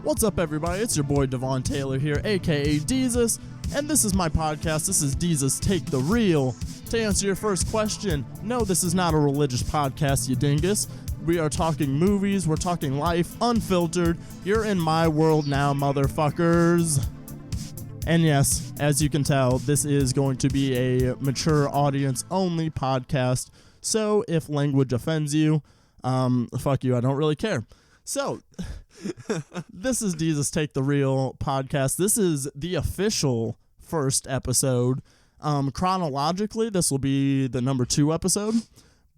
What's up, everybody? It's your boy Devon Taylor here, aka Deezus, and this is my podcast. This is Deezus Take the Reel. To answer your first question, no, this is not a religious podcast, you dingus. We are talking movies, we're talking life, unfiltered. You're in my world now, motherfuckers. And yes, as you can tell, this is going to be a mature audience-only podcast. So if language offends you, fuck you, I don't really care. So, this is Deezus Take the Reel podcast. This is the official first episode. Chronologically, this will be the number 2 episode,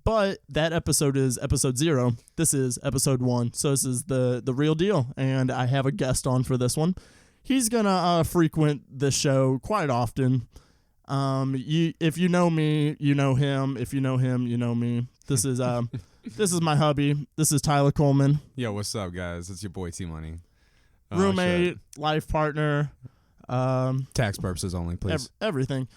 but that episode is episode 0. This is episode 1, so this is the real deal, and I have a guest on for this one. He's gonna frequent the show quite often. If you know me, you know him. If you know him, you know me. This is this is my hubby. This is Tyler Coleman. Yo, what's up, guys? It's your boy T-Money. Roommate, life partner. Tax purposes only, please. Everything.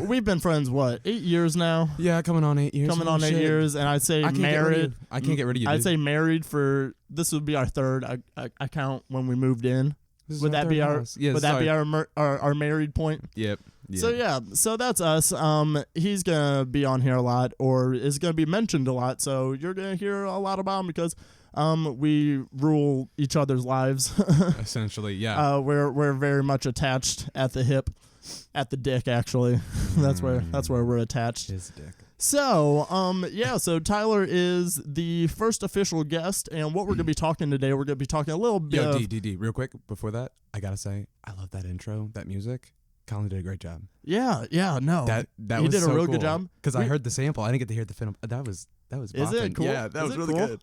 We've been friends, 8 years now? Yeah, coming on 8 years. Coming on 8 years, and I'd say married. I can't get rid of you. I'd say married for, this would be our third. I count when we moved in. Would that be our married point? Yep. Yeah. So that's us. He's gonna be on here a lot, or is gonna be mentioned a lot. So you're gonna hear a lot about him because we rule each other's lives. Essentially, yeah. We're very much attached at the hip, at the dick. Actually, that's where we're attached. His dick. So, so Tyler is the first official guest, and what we're going to be talking today, we're going to be talking a little bit Yo, D, real quick, before that, I got to say, I love that intro, that music. Colin did a great job. Yeah, no. That you was did so a real cool. good job. Because I heard the sample. I didn't get to hear the film. That was Is bopping. it cool? Yeah, that was really good.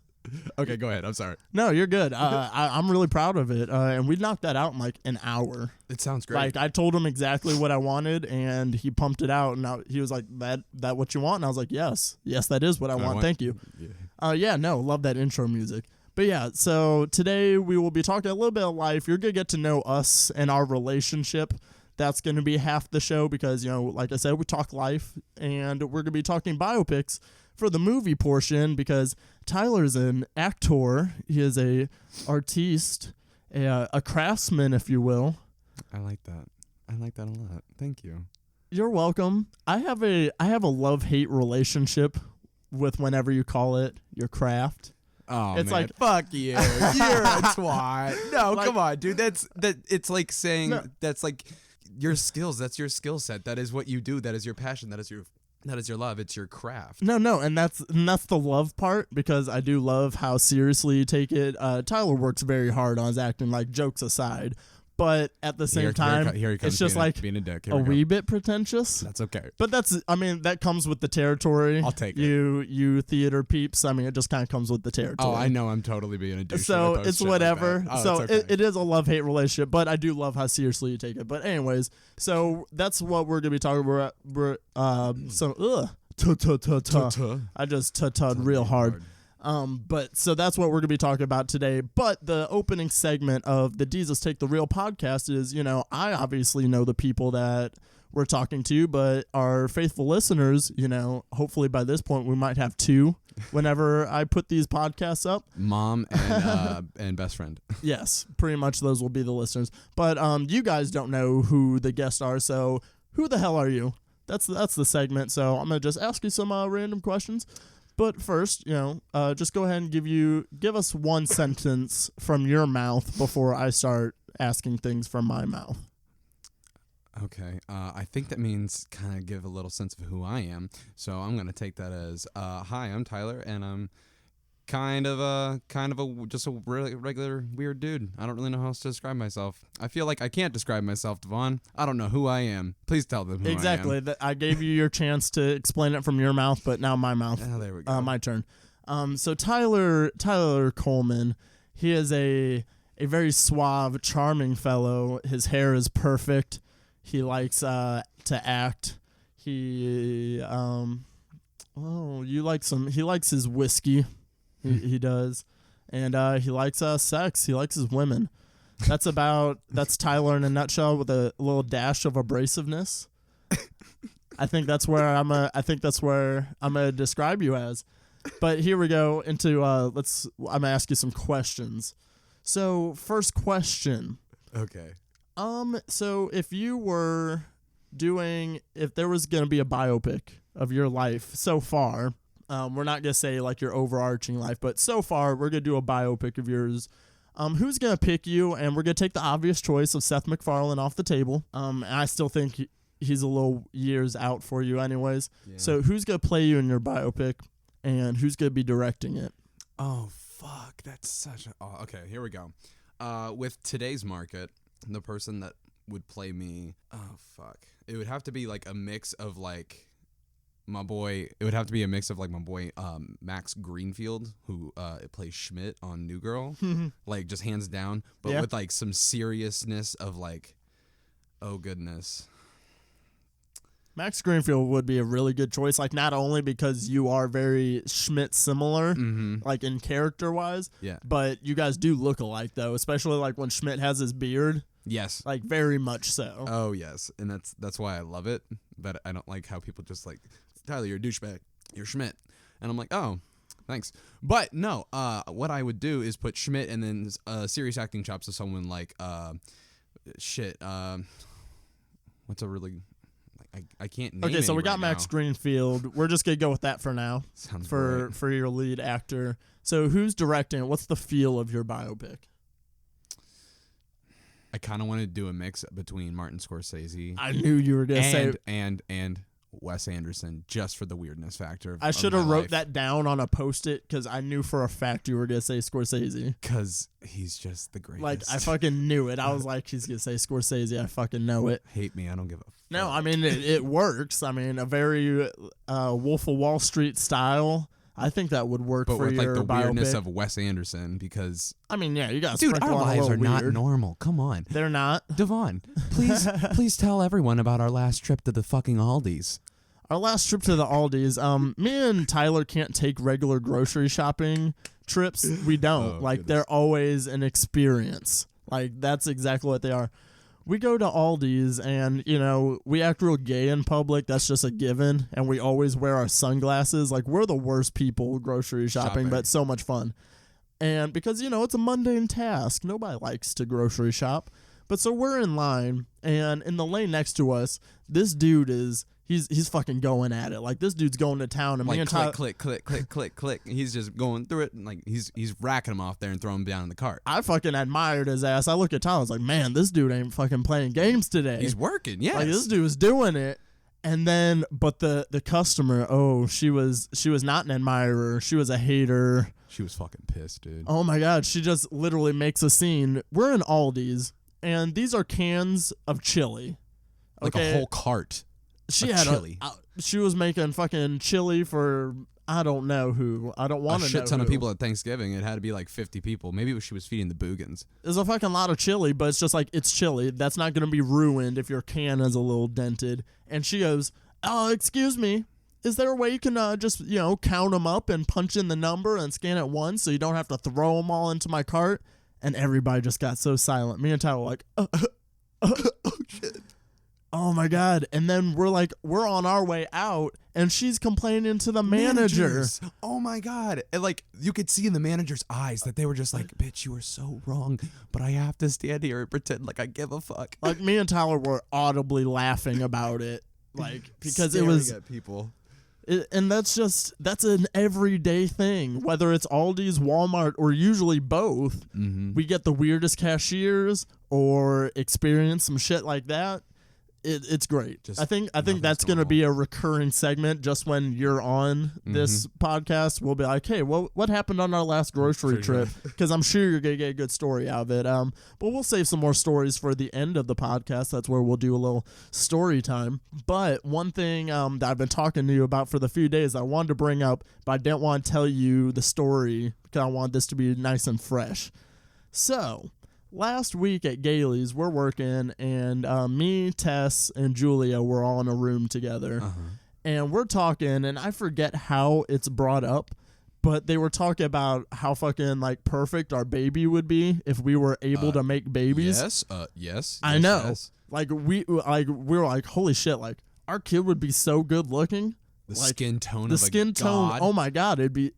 Okay, go ahead. I'm sorry. No, you're good. I'm really proud of it, and we knocked that out in like an hour. It sounds great. Like, I told him exactly what I wanted, and he pumped it out, and he was like, that what you want? And I was like, yes, that is what I want. Thank you. Yeah. Love that intro music. But yeah, so today we will be talking a little bit of life. You're going to get to know us and our relationship. That's going to be half the show because, like I said, we talk life, and we're going to be talking biopics for the movie portion because Tyler's an actor. He is a artiste, a craftsman, if you will. I like that. I like that a lot. Thank you. You're welcome. I have a love-hate relationship with whenever you call it your craft. Oh, it's man. like, fuck you. You're a twat. No, like, come on, dude. It's like saying that's like your skills. That's your skill set. That is what you do. That is your passion. That is your love. It's your craft. No, and that's the love part because I do love how seriously you take it. Tyler works very hard on his acting, like jokes aside, but at the same time, it's just like being a dick. A wee bit pretentious. That's okay. But that comes with the territory. I'll take it. You theater peeps. It just kind of comes with the territory. Oh, I know. I'm totally being a douche. So it's whatever. Like so okay. it is a love-hate relationship, but I do love how seriously you take it. But anyways, so that's what we're gonna be talking about. I just tutted real hard. But so that's what we're gonna be talking about today. But the opening segment of the Deezus Take the Reel podcast is, I obviously know the people that we're talking to, but our faithful listeners, hopefully by this point we might have 2 whenever I put these podcasts up. Mom and best friend. Yes, pretty much those will be the listeners. But you guys don't know who the guests are, so who the hell are you? That's the segment. So I'm gonna just ask you some random questions. But first, just go ahead and give us one sentence from your mouth before I start asking things from my mouth. Okay. I think that means kind of give a little sense of who I am. So I'm going to take that as, hi, I'm Tyler, and I'm kind of just a really regular weird dude. I don't really know how else to describe myself. I feel like I can't describe myself, Devon. I don't know who I am. Please tell them who I am. Exactly. I gave you your chance to explain it from your mouth, but now my mouth. Oh, there we go. My turn. So Tyler Coleman, he is a very suave, charming fellow. His hair is perfect. He likes to act. He he likes his whiskey. He does. And he likes sex. He likes his women. That's Tyler in a nutshell with a little dash of abrasiveness. I think that's where I'm gonna describe you as. But here we go into I'm gonna ask you some questions. So, first question. Okay. So if you were if there was going to be a biopic of your life so far, we're not going to say like your overarching life, but so far we're going to do a biopic of yours. Who's going to pick you? And we're going to take the obvious choice of Seth MacFarlane off the table. And I still think he's a little years out for you anyways. Yeah. So who's going to play you in your biopic and who's going to be directing it? Oh, fuck. That's such a... Oh, okay, here we go. With today's market, the person that would play me... Oh, fuck. It would have to be like a mix of like my boy... It would have to be a mix of like my boy Max Greenfield, who plays Schmidt on New Girl. Like, just hands down. But with like some seriousness of like... Oh, goodness. Max Greenfield would be a really good choice, like not only because you are very Schmidt similar, like in character-wise, but you guys do look alike, though, especially like when Schmidt has his beard. Yes. Like, very much so. Oh, yes, and that's why I love it, but I don't like how people just like, Tyler, you're a douchebag, you're Schmidt, and I'm like, oh, thanks. But no, what I would do is put Schmidt and then serious acting chops of someone like, what's a really... I can't name Okay, so we got right Max now. Greenfield. We're just going to go with that for now. Sounds for great. For your lead actor. So who's directing it? What's the feel of your biopic? I kind of want to do a mix between Martin Scorsese. I knew you were going to say... And Wes Anderson, just for the weirdness factor. I should have wrote that down on a Post-it because I knew for a fact you were going to say Scorsese. Because he's just the greatest. Like, I fucking knew it. I was like, he's going to say Scorsese. I fucking know it. Hate me. I don't give a fuck. No, I mean, it works. I mean, a very Wolf of Wall Street style. I think that would work for your biopic. But with, like, the weirdness of Wes Anderson, because... I mean, yeah, you got to Dude, our lives are not weird. normal. Come on. They're not. Devon, please tell everyone about our last trip to the fucking Aldi's. Our last trip to the Aldi's, me and Tyler can't take regular grocery shopping trips. We don't. They're always an experience. Like, that's exactly what they are. We go to Aldi's and, you know, we act real gay in public. That's just a given. And we always wear our sunglasses. Like, we're the worst people grocery shopping, but so much fun. And because, you know, it's a mundane task. Nobody likes to grocery shop. But so we're in line, and in the lane next to us, this dude is... He's fucking going at it. Like, this dude's going to town. And like, me and click. He's just going through it. And, like, he's racking them off there and throwing them down in the cart. I fucking admired his ass. I look at Tyler. I was like, man, this dude ain't fucking playing games today. He's working, yes. Like, this dude was doing it. And then, but the customer, she was not an admirer. She was a hater. She was fucking pissed, dude. Oh, my God. She just literally makes a scene. We're in Aldi's, and these are cans of chili. Like a whole cart. She had chili. She was making fucking chili for I don't know who. I don't want to know a shit ton who. of people at Thanksgiving. It had to be like 50 people. Maybe she was feeding the boogans. There's a fucking lot of chili, but it's just like, it's chili. That's not going to be ruined if your can is a little dented. And she goes, "Oh, excuse me. Is there a way you can just, you know, count them up and punch in the number and scan it once so you don't have to throw them all into my cart?" And everybody just got so silent. Me and Tyler were like, oh, shit. Oh, my God. And then we're on our way out, and she's complaining to the manager. Managers. Oh, my God. And, like, you could see in the manager's eyes that they were just like, "Bitch, you were so wrong, but I have to stand here and pretend like I give a fuck." Like, me and Tyler were audibly laughing about it. Like, because Staring it was... at people. And that's an everyday thing. Whether it's Aldi's, Walmart, or usually both, we get the weirdest cashiers or experience some shit like that. It's great. I think that's going to be a recurring segment. Just when you're on this podcast, we'll be like, "Hey, what happened on our last grocery trip?" Because I'm sure you're going to get a good story out of it. But we'll save some more stories for the end of the podcast. That's where we'll do a little story time. But one thing that I've been talking to you about for the few days, I wanted to bring up, but I didn't want to tell you the story because I want this to be nice and fresh. So... last week at Gailey's, we're working, and me, Tess, and Julia were all in a room together. And we're talking, and I forget how it's brought up, but they were talking about how fucking, like, perfect our baby would be if we were able to make babies. Yes. I know. Yes. Like, we were like, holy shit, like, our kid would be so good looking. The skin tone the of skin a tone, god. oh my God, it'd be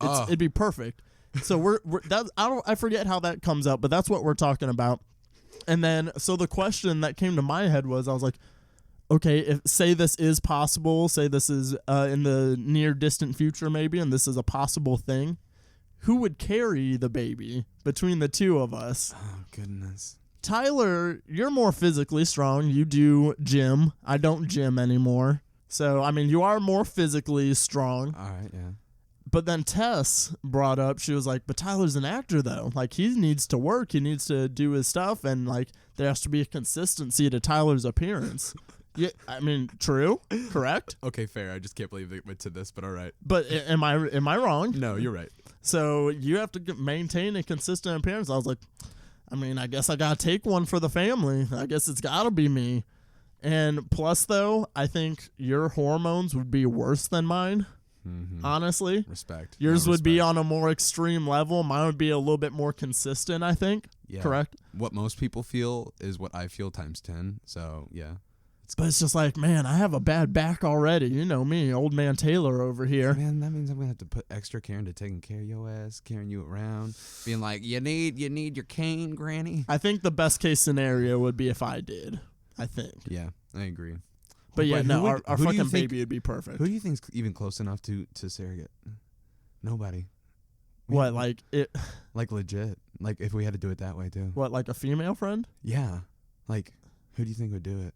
perfect. So we're that I forget how that comes up, but that's what we're talking about. And then so the question that came to my head was, I was like, okay, if say this is possible, say this is in the near distant future maybe, and this is a possible thing, who would carry the baby between the two of us? Oh, goodness. Tyler, you're more physically strong. You do gym. I don't gym anymore. So, I mean, you are more physically strong. All right, yeah. But then Tess brought up, she was like, but Tyler's an actor, though. Like, he needs to work. He needs to do his stuff. And, like, there has to be a consistency to Tyler's appearance. Yeah, I mean, true, correct? Okay, fair. I just can't believe they went to this, but all right. But am I wrong? No, you're right. So you have to maintain a consistent appearance. I was like, I mean, I guess I got to take one for the family. I guess it's got to be me. And plus, though, I think your hormones would be worse than mine. Mm-hmm. Honestly, respect. Yours would be on a more extreme level. Mine would be a little bit more consistent, I think. Yeah. Correct? What most people feel is what I feel times 10. So, yeah. But it's just like, man, I have a bad back already. You know me, old man Taylor over here. Man, that means I'm going to have to put extra care into taking care of your ass, carrying you around, being like, you need your cane, granny. I think the best case scenario would be if I did, I think. Yeah, I agree. But yeah, Wait, no, our fucking think, baby would be perfect. Who do you think's even close enough to surrogate? Nobody. What, like it? Like legit. Like if we had to do it that way too. What, like a female friend? Yeah. Like who do you think would do it?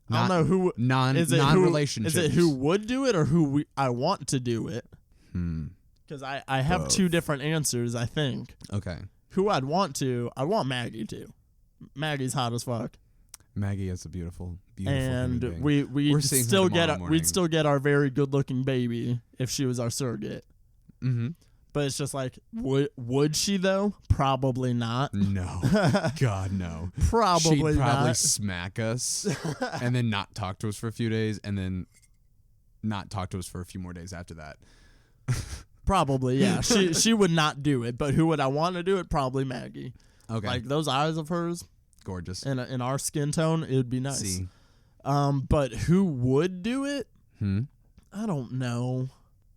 I don't know who. Non-relationships. Is it who would do it or who I want to do it? Because I have Both. two different answers, I think. Okay. Who I'd want Maggie to. Maggie's hot as fuck. Maggie is a beautiful, beautiful and human being. we'd still get our very good looking baby if she was our surrogate. Mm-hmm. But it's just like, would she though? Probably not. No. God, no. She'd probably not. Smack us and then not talk to us for a few days and then not talk to us for a few more days after that. Probably, yeah. She would not do it, but who would I want to do it? Probably Maggie. Okay. Like those eyes of hers. Gorgeous. In our skin tone, it would be nice. See. But who would do it? I don't know.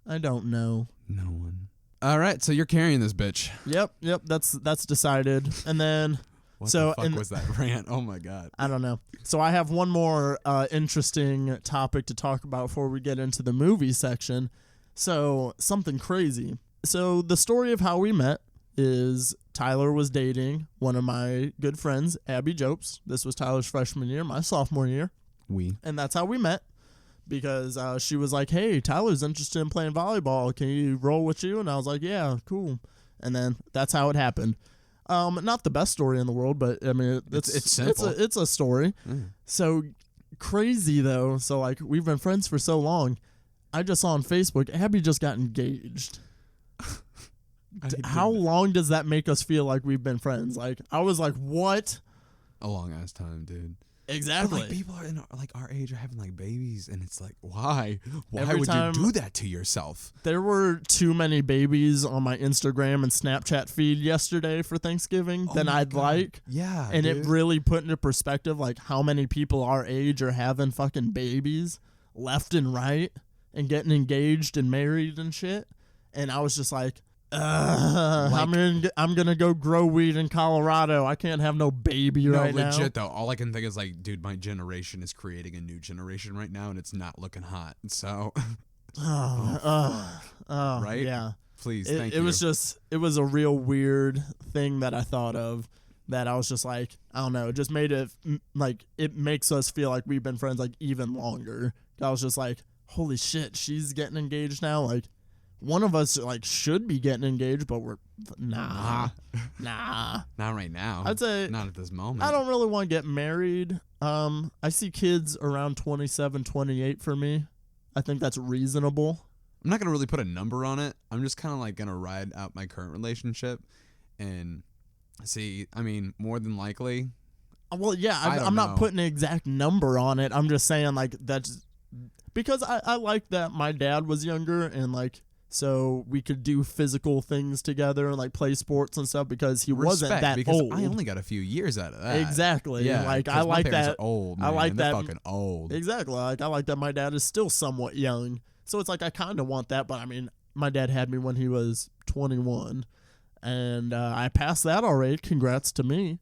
No one. All right, so you're carrying this bitch. Yep. That's decided. And then, what the fuck was that rant? Oh my god. I don't know. So I have one more interesting topic to talk about before we get into the movie section. So something crazy. So the story of how we met is Tyler was dating one of my good friends, Abby Jopes. This was Tyler's freshman year, my sophomore year. And that's how we met. Because she was like, hey, Tyler's interested in playing volleyball. Can you roll with you? And I was like, yeah, cool. And then that's how it happened. Not the best story in the world, but I mean, it's simple. It's a story. So crazy, though. So, like, we've been friends for so long. I just saw on Facebook, Abby just got engaged. How long does that make us feel like we've been friends? Like, I was like, what? A long ass time, dude. Exactly. But, like, people are in our age are having like babies, and it's like, why? Why Every would time you do that to yourself? There were too many babies on my Instagram and Snapchat feed yesterday for Thanksgiving than I'd like. Yeah, and dude. It really put into perspective like how many people our age are having fucking babies left and right and getting engaged and married and shit. And I was just like, I'm gonna go grow weed in Colorado. I can't have no baby right now. No, legit though. All I can think is like, dude, my generation is creating a new generation right now, and it's not looking hot. So, right? Yeah. Please, thank you. It was a real weird thing that I thought of. That I was just like, I don't know. It just made it like it makes us feel like we've been friends like even longer. I was just like, holy shit, she's getting engaged now. Like. One of us like should be getting engaged, but we're nah. Not right now. I'd say not at this moment. I don't really want to get married. I see kids around 27, 28 for me. I think that's reasonable. I'm not gonna really put a number on it. I'm just kind of like gonna ride out my current relationship and see. I mean, more than likely. Well, yeah, I'm not putting an exact number on it. I'm just saying like that's because I like that my dad was younger and like. So we could do physical things together and like play sports and stuff because he wasn't that old. I only got a few years out of that. Exactly. Yeah. Like I like my that. Are old. Man. I like They're that. Fucking old. Exactly. Like I like that. My dad is still somewhat young. So it's like I kind of want that, but I mean, my dad had me when he was 21. and I passed that already. Congrats to me.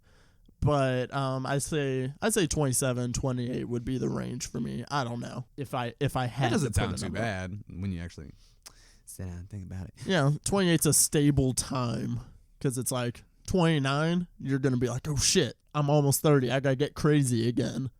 But I say 27, 28 would be the range for me. I don't know if I had. That doesn't to put sound a too number. bad when you actually sit down and think about it. Yeah, 28's a stable time because it's like 29. You're gonna be like, oh shit, I'm almost 30. I gotta get crazy again.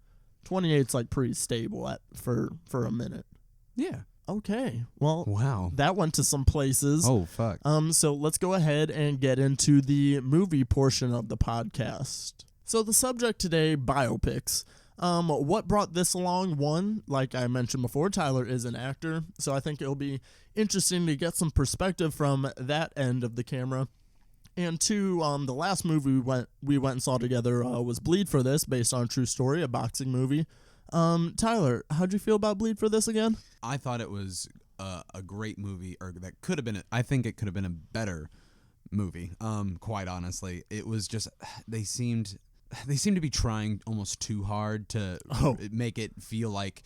28's like pretty stable for a minute. Yeah. Okay. Well, Wow. that went to some places. Oh fuck. So let's go ahead and get into the movie portion of the podcast. So the subject today, biopics. What brought this along? One, like I mentioned before, Tyler is an actor, so I think it'll be interesting to get some perspective from that end of the camera. And two, the last movie we went and saw together was Bleed for This, based on a true story, a boxing movie. Tyler, how'd you feel about Bleed for This again? I thought it was a great movie, or that could have been. I think it could have been a better movie. Quite honestly, it was just they seemed to be trying almost too hard to make it feel like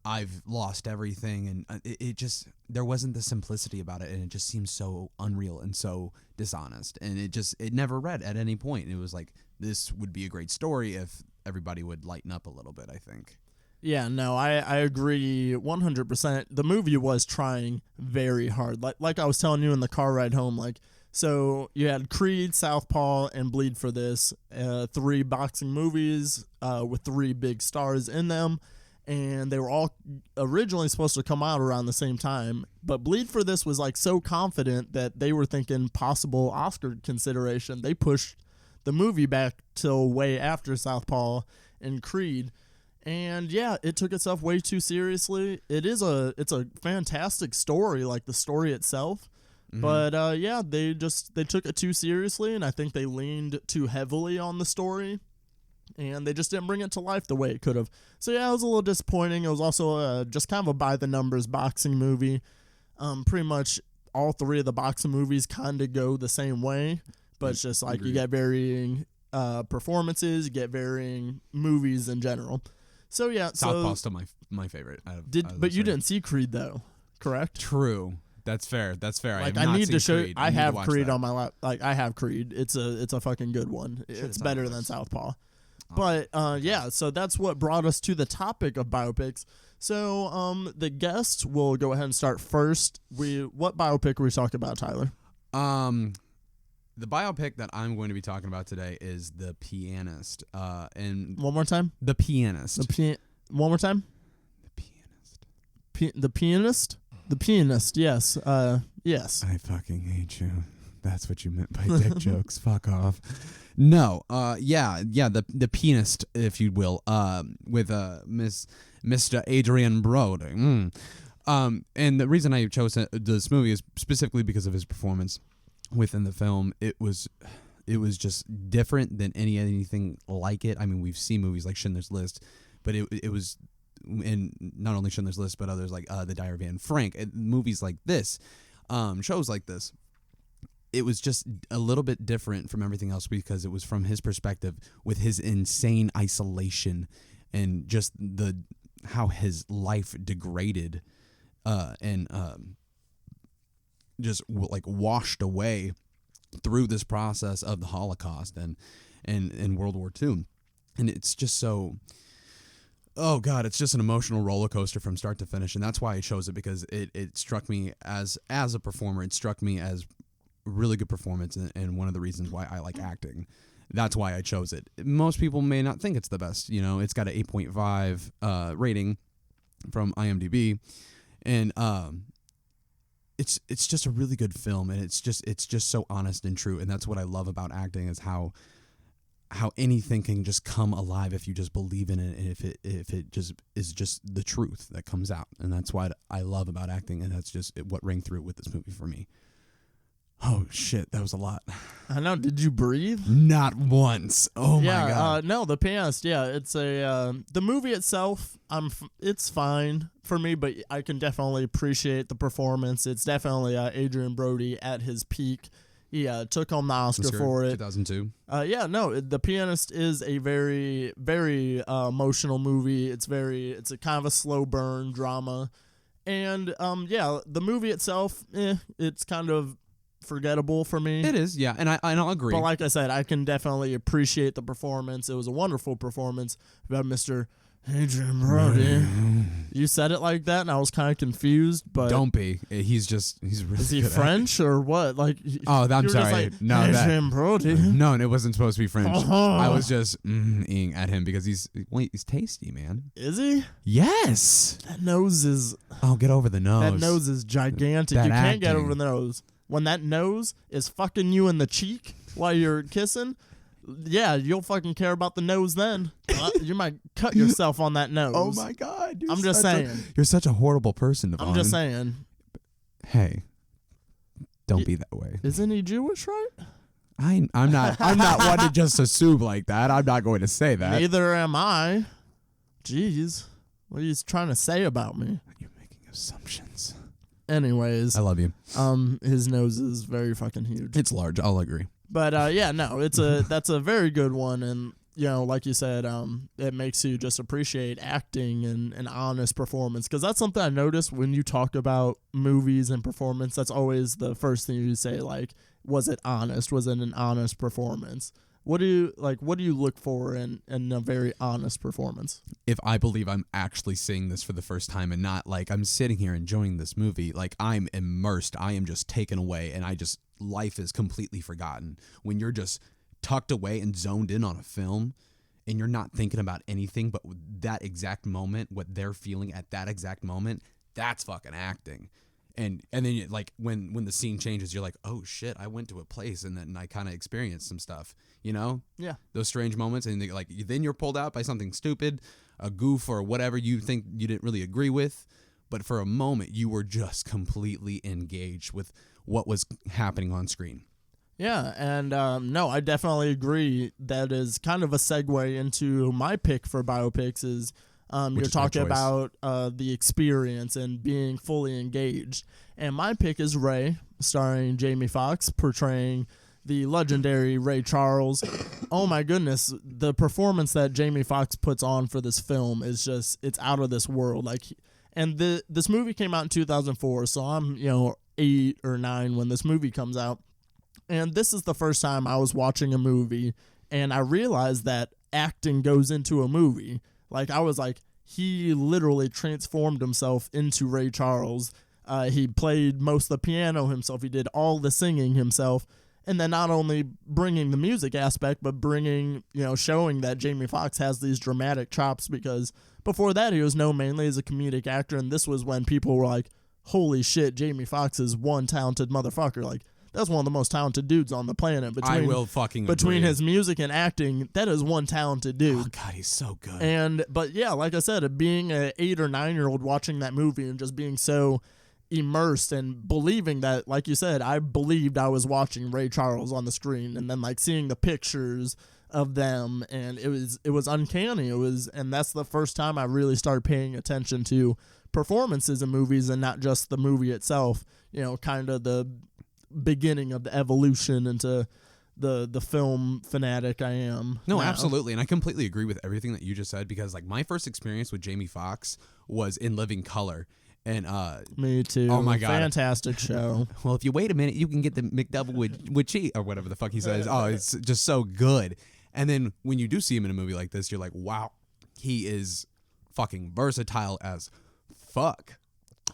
I've lost everything, and it just, there wasn't the simplicity about it, and it just seemed so unreal and so dishonest, and it never read at any point. It was like, this would be a great story if everybody would lighten up a little bit, I think. Yeah, no, I agree 100%. The movie was trying very hard. Like I was telling you in the car ride home, like, so you had Creed, Southpaw, and Bleed for This, 3 boxing movies with 3 big stars in them, and they were all originally supposed to come out around the same time, but Bleed for This was like so confident that they were thinking possible Oscar consideration. They pushed the movie back till way after Southpaw and Creed, and yeah, it took itself way too seriously. It's a fantastic story, like the story itself. Mm-hmm. But yeah, they took it too seriously, and I think they leaned too heavily on the story, and they just didn't bring it to life the way it could have. So yeah, it was a little disappointing. It was also just kind of a by-the-numbers boxing movie. Pretty much all 3 of the boxing movies kind of go the same way, but it's just like you get varying performances, you get varying movies in general. So yeah, Southpaw's still my favorite. But you didn't see Creed though, correct? True. That's fair. Like I need to show. I have Creed on my lap. Like I have Creed. It's a fucking good one. It's better than Southpaw. But yeah. So that's what brought us to the topic of biopics. So the guests will go ahead and start first. What biopic are we talking about, Tyler? The biopic that I'm going to be talking about today is The Pianist. And one more time. The Pianist. One more time. The Pianist. The Pianist. The Pianist, yes. Yes. I fucking hate you. That's what you meant by dick jokes. Fuck off. No, the Pianist, if you will, with Mr. Adrian Brody. And the reason I chose this movie is specifically because of his performance within the film. It was just different than anything like it. I mean, we've seen movies like Schindler's List, but it was. And not only Schindler's List, but others like The Diary of Anne Frank, movies like this, shows like this. It was just a little bit different from everything else because it was from his perspective, with his insane isolation and just how his life degraded, and just like washed away through this process of the Holocaust and World War II, and it's just so. Oh God, it's just an emotional roller coaster from start to finish, and that's why I chose it, because it struck me as a performer. It struck me as a really good performance, and one of the reasons why I like acting. That's why I chose it. Most people may not think it's the best. You know, it's got an 8.5 rating from IMDb, and it's just a really good film, and it's just so honest and true, and that's what I love about acting, is how anything can just come alive if you just believe in it, and if it just is just the truth that comes out. And that's what I love about acting, and that's just what rang through with this movie for me. Oh shit, that was a lot. I know. Did you breathe? Not once. Oh my God. No, The Pianist. Yeah, it's the movie itself. It's fine for me, but I can definitely appreciate the performance. It's definitely Adrian Brody at his peak. He took home the Oscar for it. 2002. The Pianist is a very, very emotional movie. It's a kind of a slow burn drama, and the movie itself, it's kind of forgettable for me. It is, yeah, and I'll agree. But like I said, I can definitely appreciate the performance. It was a wonderful performance about Mr. Adrian Brody. You said it like that, and I was kind of confused. But don't be. He's really. Is he good French or what? Like, I'm sorry. Like, No, Adrian Brody. No, it wasn't supposed to be French. I was just ing at him because he's tasty, man. Is he? Yes. That nose is. Oh, get over the nose. That nose is gigantic. That You can't get acting. over the nose. When that nose is fucking you in the cheek while you're kissing, yeah, you'll fucking care about the nose then. You might cut yourself on that nose. Oh my God! I'm just saying. You're such a horrible person, Devon. I'm just saying. Hey, don't be that way. Isn't he Jewish, right? I'm not one to just assume like that. I'm not going to say that. Neither am I. Jeez. What are you trying to say about me? You're making assumptions. Anyways. I love you. His nose is very fucking huge. It's large. I'll agree. But yeah, no, that's a very good one, and like you said, it makes you just appreciate acting and an honest performance, because that's something I noticed when you talk about movies and performance. That's always the first thing you say, like, was it honest? Was it an honest performance? What do you look for in a very honest performance? If I believe I'm actually seeing this for the first time and not like I'm sitting here enjoying this movie, like I'm immersed, I am just taken away, and life is completely forgotten. When you're just tucked away and zoned in on a film and you're not thinking about anything but that exact moment, what they're feeling at that exact moment, that's fucking acting. And then like when the scene changes, you're like, oh shit, I went to a place and then I kind of experienced some stuff, Yeah. those strange moments, and then you're pulled out by something stupid, a goof or whatever you think you didn't really agree with, but for a moment you were just completely engaged with what was happening on screen. Yeah, and no, I definitely agree. That is kind of a segue into my pick for biopics is you're talking about the experience and being fully engaged. And my pick is Ray, starring Jamie Foxx, portraying the legendary Ray Charles. Oh my goodness, the performance that Jamie Foxx puts on for this film is just, it's out of this world. Like, and this movie came out in 2004, so I'm 8 or 9 when this movie comes out. And this is the first time I was watching a movie and I realized that acting goes into a movie. Like, I was like, he literally transformed himself into Ray Charles. He played most of the piano himself. He did all the singing himself. And then not only bringing the music aspect, but bringing, showing that Jamie Foxx has these dramatic chops, because before that he was known mainly as a comedic actor. And this was when people were like, holy shit, Jamie Foxx is one talented motherfucker. Like, that's one of the most talented dudes on the planet. Between his music and acting, that is one talented dude. Oh God, he's so good. But yeah, like I said, being an 8 or 9-year-old watching that movie and just being so immersed and believing that, like you said, I believed I was watching Ray Charles on the screen, and then like seeing the pictures of them, and it was uncanny. And that's the first time I really started paying attention to performances in movies and not just the movie itself. Kind of the beginning of the evolution into the film fanatic I am. No, now. Absolutely. And I completely agree with everything that you just said, because like my first experience with Jamie Foxx was in Living Color. And me too. Oh my God, fantastic show. Well, if you wait a minute, you can get the McDouble with cheese or whatever the fuck he says. Oh, it's just so good. And then when you do see him in a movie like this, you're like, wow, he is fucking versatile as fuck.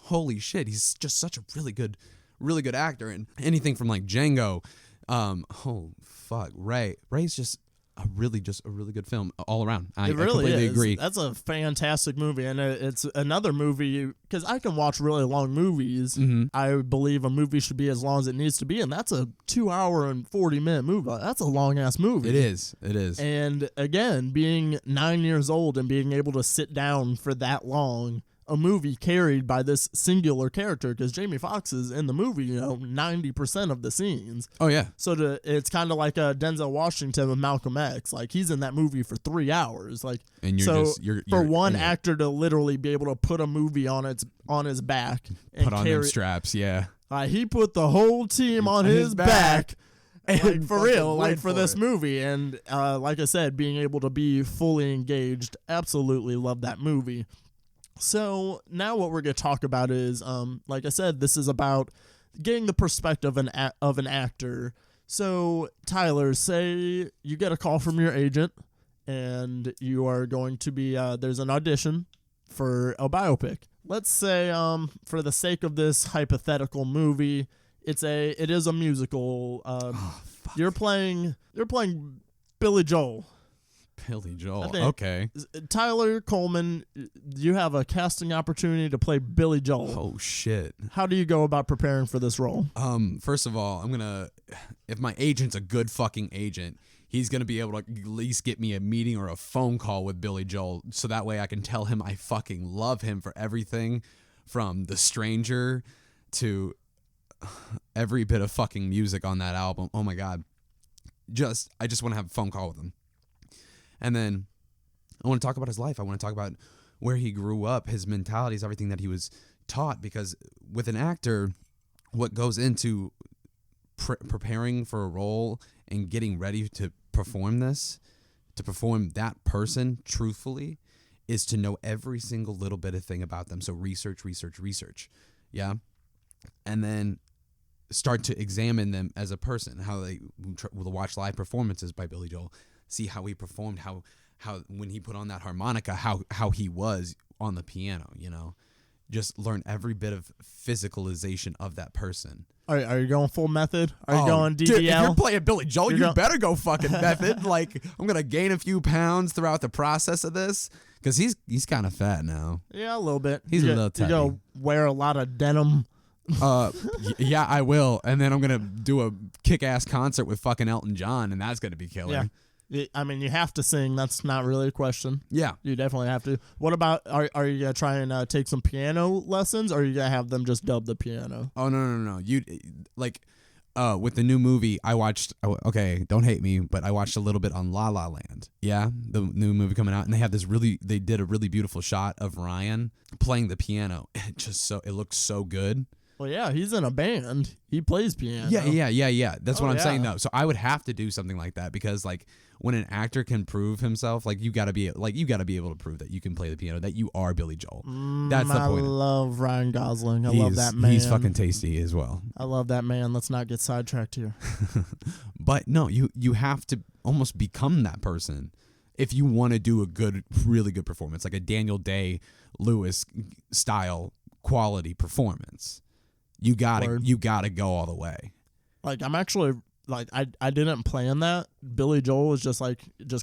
Holy shit, he's just such a really good actor. And anything from like Django, oh fuck, Ray's just a really good film all around. I completely agree. That's a fantastic movie, and it's another movie, because I can watch really long movies. Mm-hmm. I believe a movie should be as long as it needs to be, and that's a 2-hour and 40-minute movie. That's a long ass movie. It is. And again, being 9 years old and being able to sit down for that long, a movie carried by this singular character, because Jamie Foxx is in the movie, 90% of the scenes. Oh yeah. So it's kind of like Denzel Washington with Malcolm X. Like, he's in that movie for 3 hours. Like, and you're for one actor to literally be able to put a movie on his back and put on them straps. Yeah. He put the whole team on his back. And for real, like for this movie. And like I said, being able to be fully engaged, absolutely love that movie. So now what we're going to talk about is, like I said, this is about getting the perspective of an actor. So, Tyler, say you get a call from your agent and you are going to be, there's an audition for a biopic. Let's say, for the sake of this hypothetical movie, it is a musical. You're playing Billy Joel. Billy Joel. Okay. Tyler Coleman, you have a casting opportunity to play Billy Joel. Oh shit. How do you go about preparing for this role? First of all, if my agent's a good fucking agent, he's gonna be able to at least get me a meeting or a phone call with Billy Joel, so that way I can tell him I fucking love him for everything, from The Stranger to every bit of fucking music on that album. Oh my god. I just want to have a phone call with him. And then I want to talk about his life. I want to talk about where he grew up, his mentalities, everything that he was taught. Because with an actor, what goes into preparing for a role and getting ready to perform that person truthfully, is to know every single little bit of thing about them. So research. Yeah. And then start to examine them as a person, how they will watch live performances by Billy Joel, see how he performed, how when he put on that harmonica, how he was on the piano, just learn every bit of physicalization of that person. Are you going full method? Are you going DDL? Dude, if you're playing Billy Joel, you better go fucking method. Like, I'm gonna gain a few pounds throughout the process of this, because he's kind of fat now. Yeah, a little bit. He's a little tubby. You gonna wear a lot of denim? Yeah, I will. And then I'm gonna do a kick-ass concert with fucking Elton John, and that's gonna be killer. Yeah. I mean, you have to sing. That's not really a question. Yeah. You definitely have to. What about, are you going to try and take some piano lessons, or are you going to have them just dub the piano? Oh, no. You, with the new movie, I watched, don't hate me, but I watched a little bit on La La Land. Yeah, the new movie coming out, and they did a really beautiful shot of Ryan playing the piano. It looks so good. Well, yeah, he's in a band. He plays piano. Yeah. That's what I'm saying, though. So I would have to do something like that, because, like, when an actor can prove himself, like, you gotta be able to prove that you can play the piano, that you are Billy Joel. That's the point. I love Ryan Gosling. I love that man. He's fucking tasty as well. I love that man. Let's not get sidetracked here. But no, you have to almost become that person if you want to do a really good performance, like a Daniel Day-Lewis style quality performance. You gotta go all the way. Like, I'm actually, like, I didn't plan that. Billy Joel was just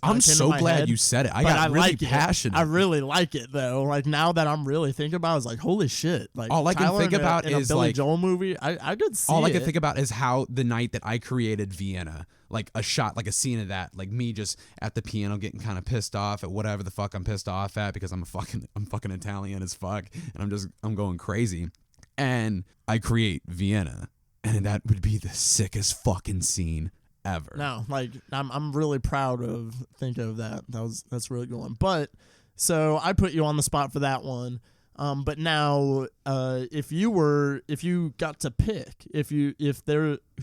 I'm so glad head, you said it. I got really passionate. I really like it, though. Like, now that I'm really thinking about it, I was like, holy shit. Like, all I can think about is a Billy like Joel movie. I could see all I can think about is how the night that I created Vienna, like a shot, like a scene of that, like me just at the piano getting kind of pissed off at whatever the fuck I'm pissed off at, because I'm fucking Italian as fuck, and I'm going crazy. And I create Vienna, and that would be the sickest fucking scene ever. No, like, I'm really proud of thinking of that. That's really good one. But so I put you on the spot for that one. But now, if you got to pick,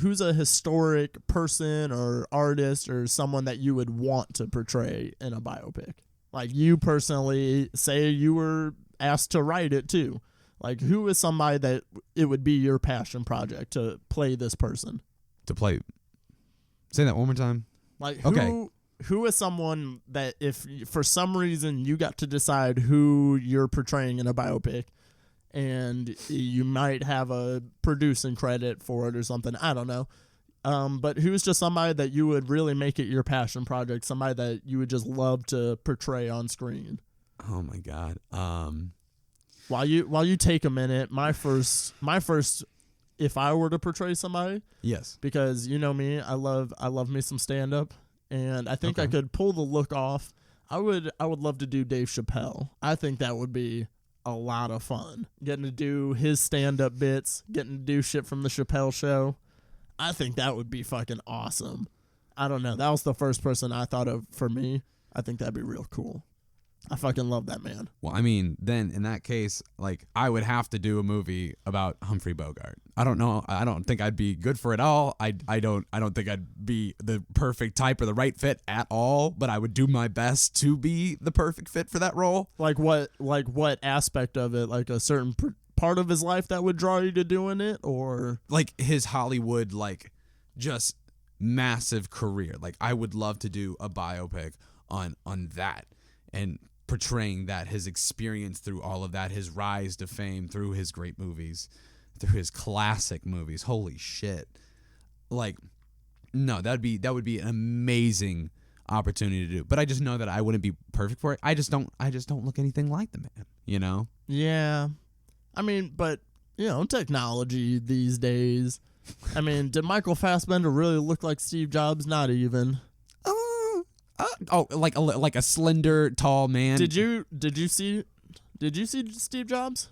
who's a historic person or artist or someone that you would want to portray in a biopic, like, you personally, say you were asked to write it too. Like, who is somebody that it would be your passion project to play this person? Say that one more time. Like, who is someone that, if for some reason you got to decide who you're portraying in a biopic, and you might have a producing credit for it or something, I don't know. But who's just somebody that you would really make it your passion project, somebody that you would just love to portray on screen? Oh my God. While you take a minute, my first, if I were to portray somebody, yes, because you know me, I love me some stand up, and I think I could pull the look off. I would love to do Dave Chappelle. I think that would be a lot of fun, getting to do his stand up bits, getting to do shit from the Chappelle Show. I think that would be fucking awesome. I don't know. That was the first person I thought of for me. I think that'd be real cool. I fucking love that man. Well, I mean, then in that case, like, I would have to do a movie about Humphrey Bogart. I don't know. I don't think I'd be good for it all. I don't think I'd be the perfect type or the right fit at all, but I would do my best to be the perfect fit for that role. Like what aspect of it? Like a certain part of his life that would draw you to doing it, or like his Hollywood, like just massive career. Like I would love to do a biopic on that and portraying that, his experience through all of that, his rise to fame through his great movies, through his classic movies. Holy shit. Like, no, that would be an amazing opportunity to do. But I just know that I wouldn't be perfect for it. I just don't look anything like the man, you know? Yeah. I mean, but, you know, technology these days. I mean, did Michael Fassbender really look like Steve Jobs? Not even. Like a slender, tall man. Did you see Steve Jobs?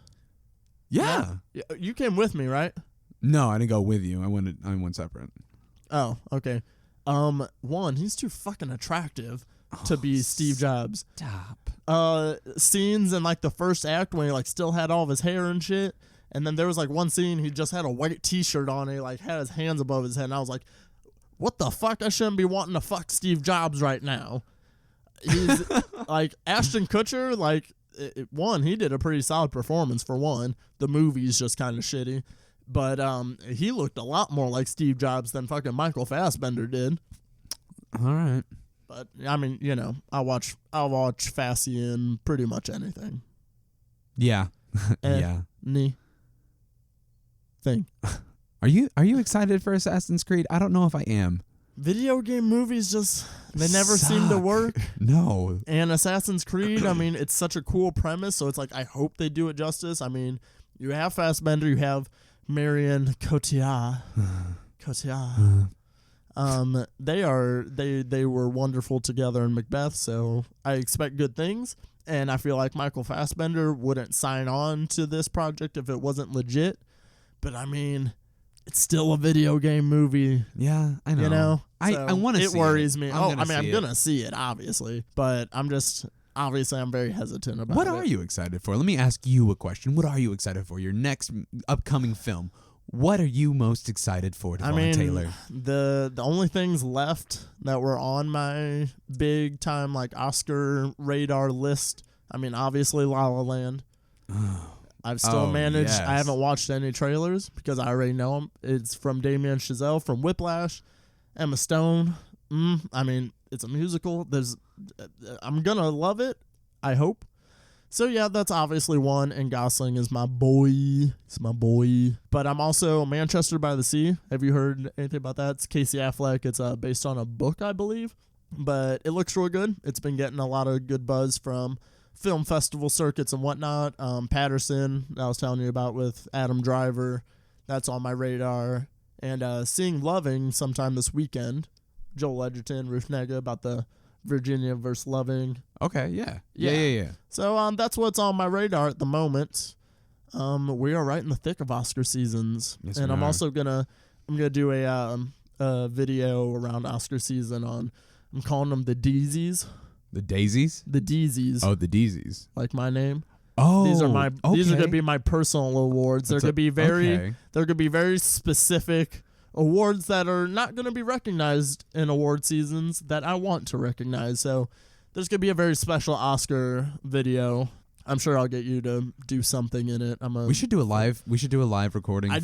Yeah. No? You came with me, right? No, I didn't go with you. I went separate. Oh, okay. One, he's too fucking attractive to be Steve Jobs. Stop. Scenes in like the first act when he like still had all of his hair and shit, and then there was like one scene he just had a white T-shirt on and he like had his hands above his head, and I was like, what the fuck? I shouldn't be wanting to fuck Steve Jobs right now. He's like Ashton Kutcher. Like one, he did a pretty solid performance for one. The movie's just kind of shitty. But he looked a lot more like Steve Jobs than fucking Michael Fassbender did. All right. But I mean, you know, I'll watch Fassy in pretty much anything. Yeah. Yeah. Thing. Are you excited for Assassin's Creed? I don't know if I am. Video game movies they never seem to work. No. And Assassin's Creed, I mean, it's such a cool premise, so it's like I hope they do it justice. I mean, you have Fassbender, you have Marion Cotillard. They were wonderful together in Macbeth, so I expect good things. And I feel like Michael Fassbender wouldn't sign on to this project if it wasn't legit. But I mean, it's still a video game movie. Yeah, I know. You know, I want to see it. It worries me. I'm gonna see it, obviously, but I'm very hesitant about it. What are you excited for? Let me ask you a question. What are you excited for? Your next upcoming film. What are you most excited for, Devon Taylor? The only things left that were on my big time like Oscar radar list. I mean, obviously La La Land. I've still managed. Yes. I haven't watched any trailers because I already know them. It's from Damien Chazelle from Whiplash, Emma Stone. I mean, it's a musical. I'm gonna love it, I hope. So yeah, that's obviously one, and Gosling is my boy. It's my boy. But I'm also Manchester by the Sea. Have you heard anything about that? It's Casey Affleck. It's based on a book, I believe. But it looks real good. It's been getting a lot of good buzz from film festival circuits and whatnot. Patterson, that I was telling you about with Adam Driver. That's on my radar. And seeing Loving sometime this weekend. Joel Edgerton, Ruth Negga, about the Virginia versus Loving. Okay, yeah. So that's what's on my radar at the moment. We are right in the thick of Oscar seasons, yes, and I'm also gonna do a video around Oscar season on. I'm calling them the Deezys. The Daisies? The Deezys. Oh, the Deezys. Like my name. Oh, these are gonna be my personal awards. They're gonna be very specific awards that are not going to be recognized in award seasons that I want to recognize. So there's going to be a very special Oscar video. I'm sure I'll get you to do something in it. We should do a live recording. I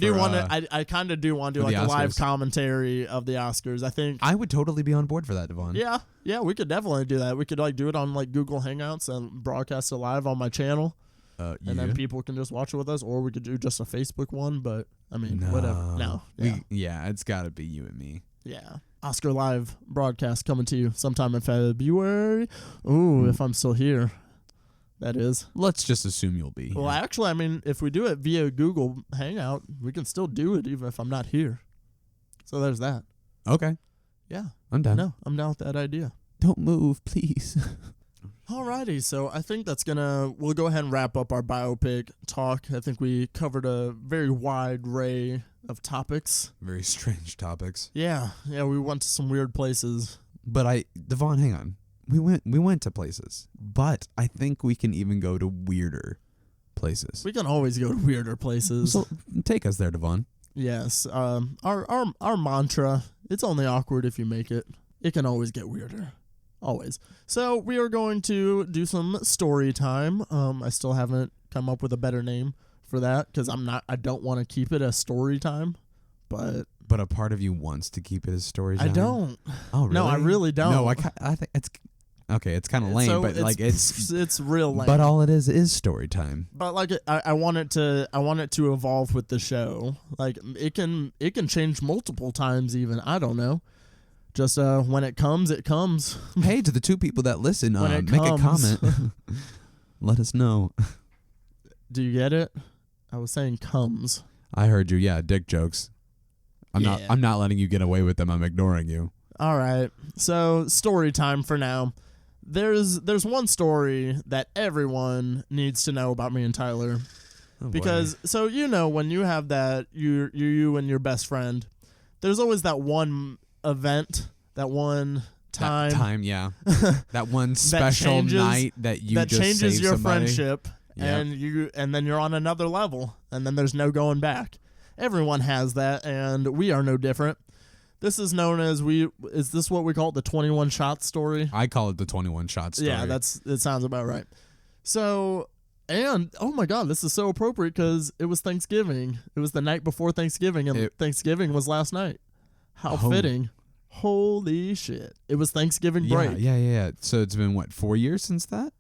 kind of do want to do like a live commentary of the Oscars. I think I would totally be on board for that, Devon. Yeah, we could definitely do that. We could like do it on like Google Hangouts and broadcast it live on my channel. And then people can just watch it with us, or we could do just a Facebook one, but I mean, whatever. No. Yeah. It's got to be you and me. Yeah. Oscar Live broadcast coming to you sometime in February. Ooh, if I'm still here, that is. Let's just assume you'll be here. Well, actually, I mean, if we do it via Google Hangout, we can still do it even if I'm not here. So there's that. Okay. Yeah. I'm down. No, I'm down with that idea. Don't move, please. Alrighty, so I think we'll go ahead and wrap up our biopic talk. I think we covered a very wide array of topics. Very strange topics. Yeah, we went to some weird places. But Devon, hang on. We went to places, but I think we can even go to weirder places. We can always go to weirder places. So take us there, Devon. Yes, our mantra, it's only awkward if you make it. It can always get weirder. Always. So we are going to do some story time. I still haven't come up with a better name for that because I don't want to keep it as story time, but a part of you wants to keep it as story time. I don't. Oh, really? No, I really don't. No, I think it's okay. It's kind of lame, So but like it's real lame. But all it is story time. But like I want it to evolve with the show. Like it can change multiple times even. I don't know. Just when it comes, it comes. Hey, to the 2 people that listen, When it make a comes. comment. Let us know. Do you get it? I was saying comes. I heard you. Yeah, dick jokes. I'm Yeah. not letting you get away with them. I'm ignoring you. All right. So story time for now. There's one story that everyone needs to know about me and Tyler. Oh, Because so when you have that you and your best friend, there's always that one event, that one time. That time, yeah. That one special night that you that just changes saved your somebody. friendship. Yep. And then you're on another level, and then there's no going back. Everyone has that, and we are no different. This is known as is this what we call it, the 21 shot story? I call it the 21 shot story. Yeah, it sounds about right. So, and oh my God, this is so appropriate because it was Thanksgiving. It was the night before Thanksgiving, and Thanksgiving was last night. How fitting. Holy shit. It was Thanksgiving break. Yeah. So it's been, what, 4 years since that?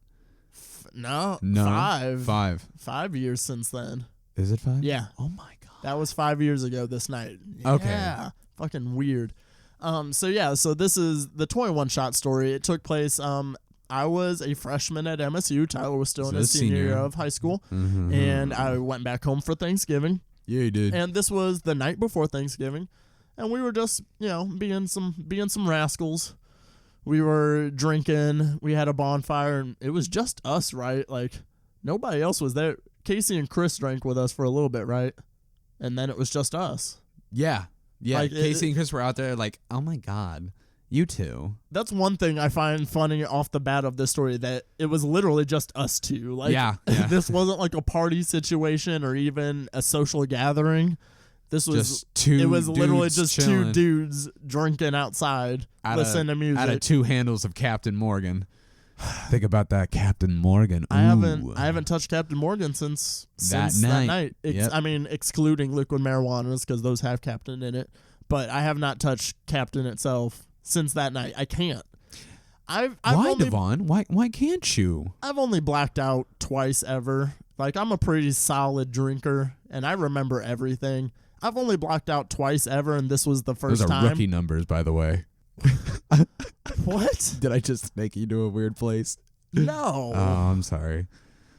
No, 5. 5 years since then. Is it 5? Yeah. Oh, my God. That was 5 years ago this night. Okay. Yeah. Fucking weird. So this is the 21 shot story. It took place, I was a freshman at MSU. Tyler was still in his senior year of high school. Mm-hmm. And I went back home for Thanksgiving. Yeah, you did. And this was the night before Thanksgiving. And we were just, being some rascals. We were drinking. We had a bonfire, and it was just us, right? Like, nobody else was there. Casey and Chris drank with us for a little bit, right? And then it was just us. Yeah. Like, Casey and Chris were out there like, oh, my God. You two. That's one thing I find funny off the bat of this story, that it was literally just us two. Like, Yeah. This wasn't like a party situation or even a social gathering. This was just two. It was literally dudes just chilling 2 dudes drinking outside, listening to music. Out of 2 handles of Captain Morgan. Think about that, Captain Morgan. Ooh. I haven't touched Captain Morgan since that night. Yep. I mean, excluding liquid marijuanas because those have Captain in it. But I have not touched Captain itself since that night. I can't. Why, Devon? Why can't you? I've only blacked out twice ever. Like, I'm a pretty solid drinker, and I remember everything. I've only blacked out twice ever, and this was the first Those are time. rookie numbers, by the way. What? Did I just make you to a weird place? No. Oh, I'm sorry.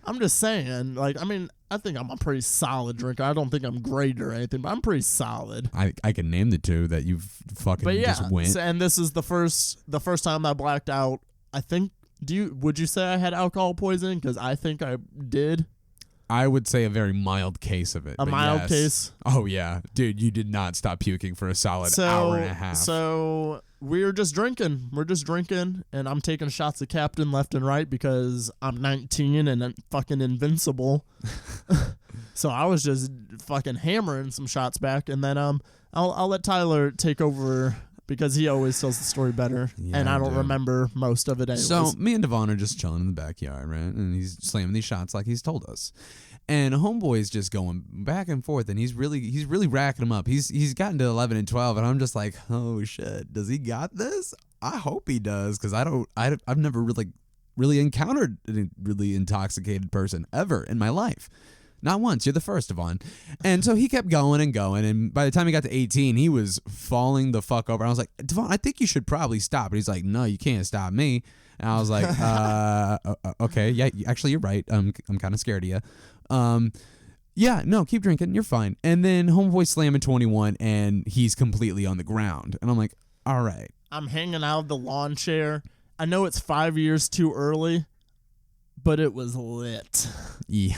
I'm just saying, like, I mean, I think I'm a pretty solid drinker. I don't think I'm great or anything, but I'm pretty solid. I can name the 2 that you've fucking just went. So, and this is the first time I blacked out. I think, would you say I had alcohol poisoning? Because I think I did. I would say a very mild case of it. A mild case? Oh, yeah. Dude, you did not stop puking for a solid hour and a half. So we're just drinking. And I'm taking shots of Captain left and right because I'm 19 and I'm fucking invincible. So I was just fucking hammering some shots back, and then I'll let Tyler take over because he always tells the story better, Yeah, and I don't dude. remember most of it anyways. So me and Devon are just chilling in the backyard, right? And he's slamming these shots like he's told us. And homeboy's just going back and forth, and he's really racking them up. He's gotten to 11 and 12, and I'm just like, oh shit, does he got this? I hope he does, because I've never really encountered a really intoxicated person ever in my life. Not once. You're the first, Devon. And so he kept going and going, and by the time he got to 18, he was falling the fuck over. I was like, Devon, I think you should probably stop. And he's like, no, you can't stop me. And I was like, okay, yeah, actually, you're right. I'm kind of scared of you. Yeah, no, keep drinking. You're fine. And then homeboy slamming 21, and he's completely on the ground. And I'm like, all right. I'm hanging out of the lawn chair. I know it's 5 years too early, but it was lit. Yeah.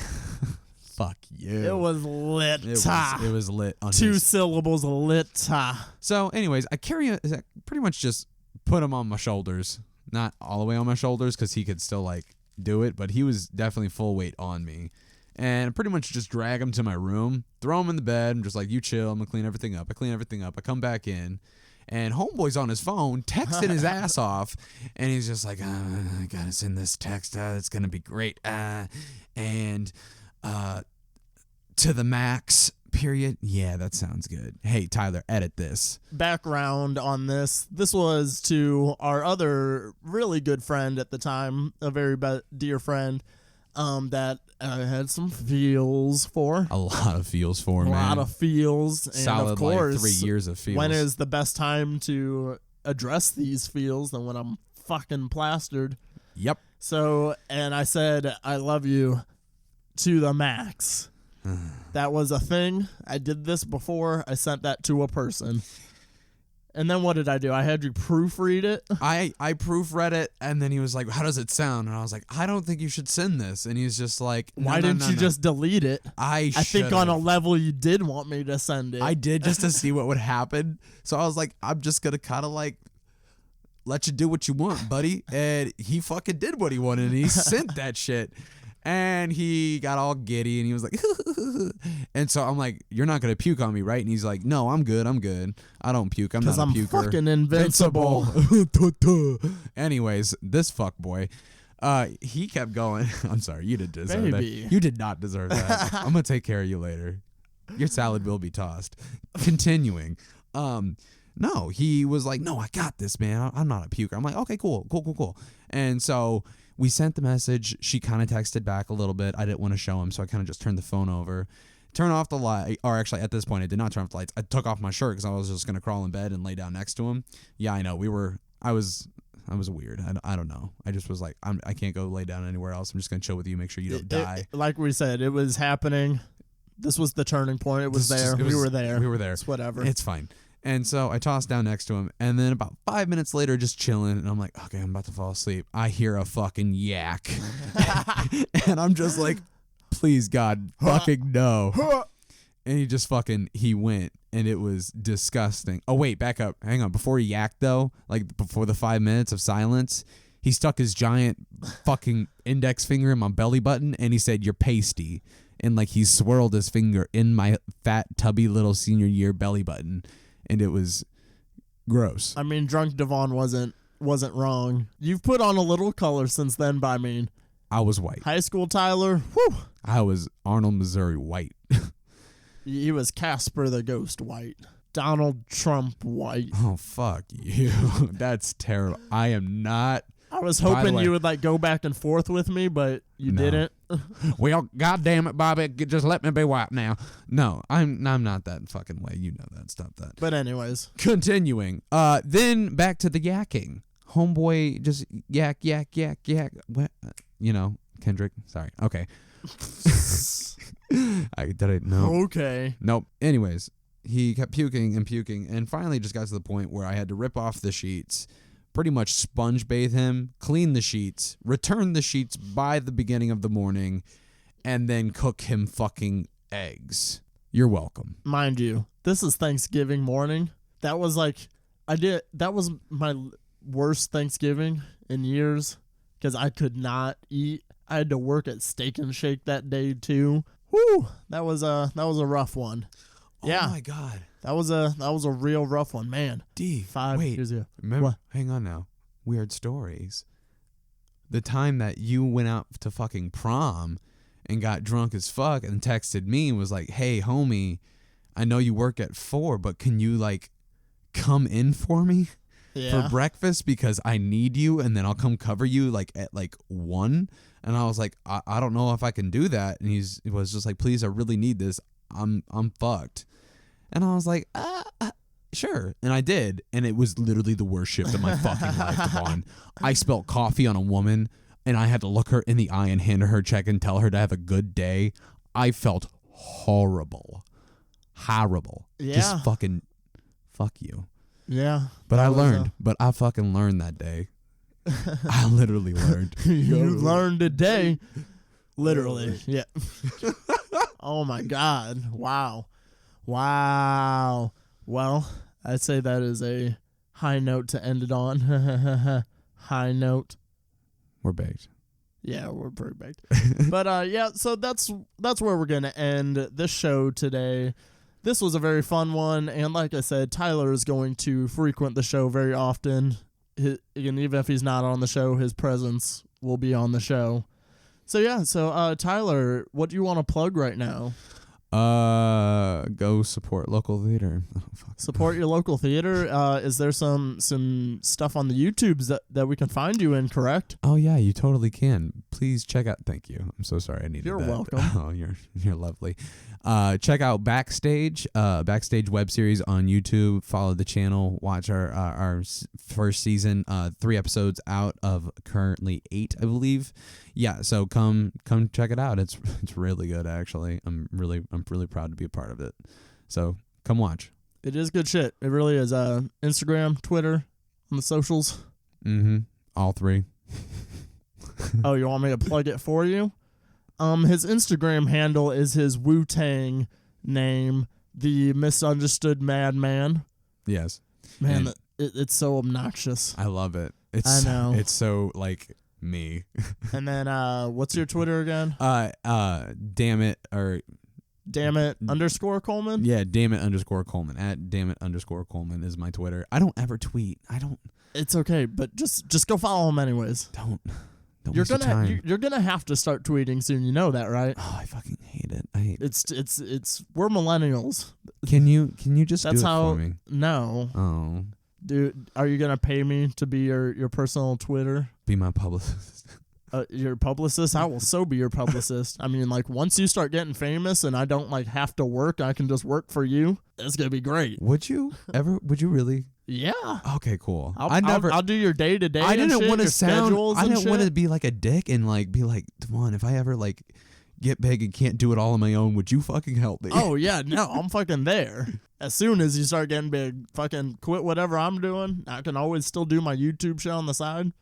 Fuck you. It was lit. It was lit. On 2 syllables, lit. So, anyways, I pretty much just put him on my shoulders. Not all the way on my shoulders because he could still do it, but he was definitely full weight on me. And I pretty much just drag him to my room, throw him in the bed, and just like, you chill, I'm gonna clean everything up. I clean everything up. I come back in, and homeboy's on his phone, texting his ass off, and he's just like, I gotta send this text. It's gonna be great. to the max, period. Yeah, that sounds good. Hey, Tyler, edit this. Background on this. This was to our other really good friend at the time, a very dear friend, that I had some feels for. A lot of feels for, man. A lot of feels. And solid, of course, like 3 years of feels. when is the best time to address these feels than when I'm fucking plastered? Yep. So, and I said, I love you to the max. That was a thing. I did this before. I sent that to a person. And then what did I do? I had you proofread it. I proofread it, and then he was like, how does it sound? And I was like, I don't think you should send this. And he's just like, why didn't you just delete it? I think on a level you did want me to send it. I did, just to see what would happen. So I was like, I'm just going to kind of like let you do what you want, buddy. And he fucking did what he wanted, and he sent that shit. And he got all giddy, and he was like, and so I'm like, you're not going to puke on me, right? And he's like, no, I'm good. I don't puke. I'm not a puker. Because I'm fucking invincible. Anyways, this fuckboy, he kept going. I'm sorry, you didn't deserve that. You did not deserve that. I'm going to take care of you later. Your salad will be tossed. Continuing. No, he was like, no, I got this, man. I'm not a puker. I'm like, okay, cool. And so we sent the message. She kind of texted back a little bit. I didn't want to show him, so I kind of just turned the phone over. Turn off the light. Or actually, at this point, I did not turn off the lights. I took off my shirt because I was just going to crawl in bed and lay down next to him. Yeah, I know. I was weird. I don't know. I just was like, I can't go lay down anywhere else. I'm just going to chill with you, make sure you don't die. Like we said, it was happening. This was the turning point. It was there. We were there. We were there. It's whatever. It's fine. And so I tossed down next to him, and then about 5 minutes later, just chilling, and I'm like, okay, I'm about to fall asleep. I hear a fucking yak. And I'm just like, please, God, fucking no. And he went, and it was disgusting. Oh, wait, back up. Hang on. Before he yacked, though, like before the 5 minutes of silence, he stuck his giant fucking index finger in my belly button, and he said, you're pasty. And like he swirled his finger in my fat, tubby little senior year belly button. And it was gross. I mean, drunk Devon wasn't wrong. You've put on a little color since then, but I mean, I was white. High school Tyler, whew. I was Arnold, Missouri white. He was Casper the Ghost white. Donald Trump white. Oh, fuck you. That's terrible. I am not. I was hoping you would like go back and forth with me, but you didn't. Well, goddamn it, Bobby, just let me be white now. No, I'm not that fucking way. You know that. Stop that. But anyways, continuing. Then back to the yakking. Homeboy just yak. What? You know, Kendrick. Sorry. Okay. I didn't know. Okay. Nope. Anyways, he kept puking, and finally just got to the point where I had to rip off the sheets. Pretty much sponge bathe him, clean the sheets, return the sheets by the beginning of the morning, and then cook him fucking eggs. You're welcome. Mind you, this is Thanksgiving morning. That was my worst Thanksgiving in years because I could not eat. I had to work at Steak and Shake that day too. Whew, that was a rough one. Yeah. Oh my God. That was a real rough one, man. 5 years ago. Remember? What? Hang on now. Weird stories. The time that you went out to fucking prom and got drunk as fuck and texted me and was like, "Hey, homie, I know you work at 4, but can you like come in for me for breakfast because I need you, and then I'll come cover you like at like 1." And I was like, I don't know if I can do that. And he was just like, "Please, I really need this. I'm fucked." And I was like, sure. And I did. And it was literally the worst shift of my fucking life, Devon. I spilled coffee on a woman, and I had to look her in the eye and hand her check and tell her to have a good day. I felt horrible. Horrible. Yeah. Just fucking fuck you. Yeah. But I learned. But I fucking learned that day. I literally learned. You learned today. Literally. Yeah. Oh, my God. Wow. Well, I'd say that is a high note to end it on. High note. We're baked. Yeah, we're pretty baked. But yeah, so that's where we're gonna end this show today. This was a very fun one, and like I said, Tyler is going to frequent the show very often. And even if he's not on the show, his presence will be on the show. So yeah, Tyler, what do you want to plug right now? Go support local theater. Oh, fuck. Support your local theater. Is there some stuff on the YouTubes that we can find you in, correct? Oh yeah, you totally can. Please check out. Thank you. I'm so sorry I needed You're that. welcome. Oh, you're lovely. Check out Backstage web series on YouTube. Follow the channel. Watch our first season. 3 episodes out of currently 8, I believe. Yeah, so come check it out. It's really good actually. I'm really proud to be a part of it. So come watch. It is good shit. It really is. Instagram, Twitter, on the socials. All 3. Oh, you want me to plug it for you? His Instagram handle is his Wu-Tang name, the Misunderstood Madman. Yes. Man, it's so obnoxious. I love it. I know. It's so like me. And then what's your Twitter again? Damn it _ Coleman? Yeah, damn it _ Coleman. At damn it _ Coleman is my Twitter. I don't ever tweet. It's okay, but just go follow him anyways. Don't waste your time. You're gonna have to start tweeting soon. You know that, right? Oh, I fucking hate it. I hate it. It's we're millennials. Can you just That's do it how. for me? No. Oh. Dude, are you gonna pay me to be your personal Twitter? Be my publicist. Your publicist? I will so be your publicist. I mean, like, once you start getting famous and I don't like have to work, I can just work for you. It's gonna be great. Would you really? Yeah. Okay, cool. I'll do your day to day. I didn't want to sound. I didn't want to be like a dick and like be like, Devon, if I ever like get big and can't do it all on my own, would you fucking help me? Oh yeah, no, I'm fucking there. As soon as you start getting big, fucking quit whatever I'm doing. I can always still do my YouTube show on the side.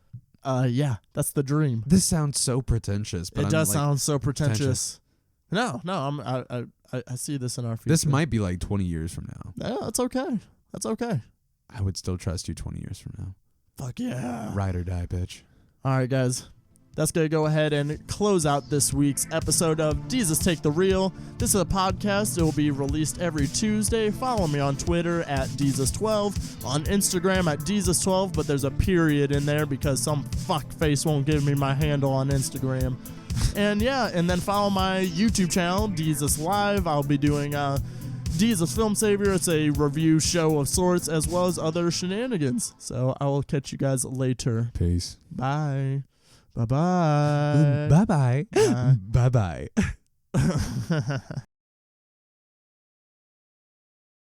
Yeah, that's the dream. This sounds so pretentious, but it does sound so pretentious. No, I see this in our future. This might be like 20 years from now. Yeah, that's okay. That's okay. I would still trust you 20 years from now. Fuck yeah. Ride or die, bitch. All right, guys. That's going to go ahead and close out this week's episode of Deezus Take the Reel. This is a podcast. It will be released every Tuesday. Follow me on Twitter at Deezus12, on Instagram at Deezus12, but there's a period in there because some fuckface won't give me my handle on Instagram. And yeah, and then follow my YouTube channel, Deezus Live. I'll be doing Deezus Film Savior. It's a review show of sorts, as well as other shenanigans. So I will catch you guys later. Peace. Bye. Bye-bye. Bye-bye. Bye-bye.